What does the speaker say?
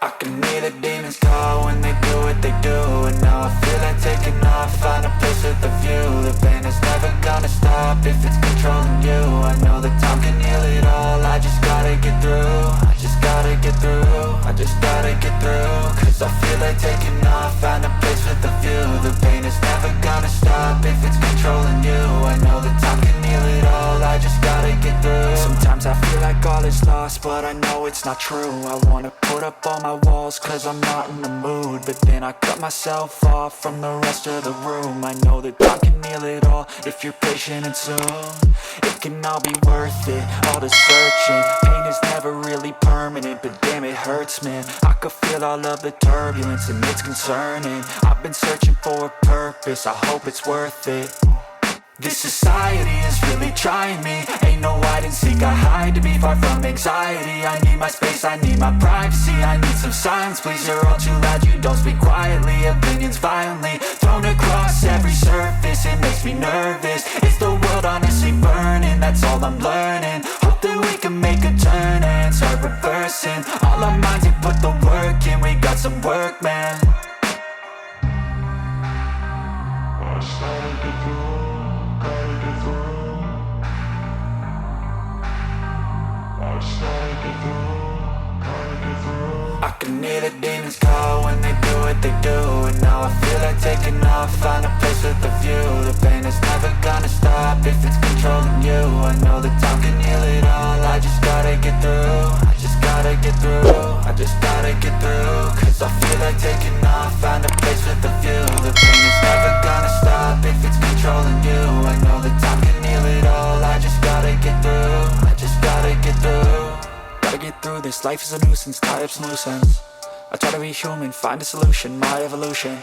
I can hear the demons call when they do what they do. And now I feel like taking off, find a place with a view. The pain is never gonna stop if it's controlling you. I know that time can heal it all, I just gotta get through. I just gotta get through, I just gotta get through. Cause I feel like taking off, find a place with a view. The pain is never gonna stop if it's controlling you. I know that time can heal it all, I just gotta get through. Sometimes I feel like all is lost, but I know it's not true. I wanna put up all my walls cause I'm not in the mood, but then I cut myself off from the rest of the room. I know that time can heal it all if you're patient, and soon it can all be worth it, all the searching. Pain is never really permanent, but damn it hurts, man. I could feel all of the turbulence and it's concerning. I've been searching for a purpose, I hope it's worth it. This society is really trying me. Ain't no hide and seek, I hide to be far from anxiety. I need my space, I need my privacy. I need some silence, please, you're all too loud. You don't speak quietly, opinions violently thrown across every surface. It makes me nervous, is the world honestly burning? That's all I'm learning. Hope that we can make a turn and start reversing all our minds and put the work in. We got some work, man. I can hear the demons call when they do what they do. And now I feel like taking off, find a place with a view. The pain is never gonna stop if it's controlling you. I know that time can heal it all, I just gotta get through. I just gotta get through, I just gotta get through. Cause I feel like taking off, find a place with a view. The pain is never gonna stop if it's controlling you. I know that time can heal it all, I just gotta get through. I just gotta get through. Gotta get through this, life is a nuisance, tie up some loose ends. I try to be human, find a solution, my evolution.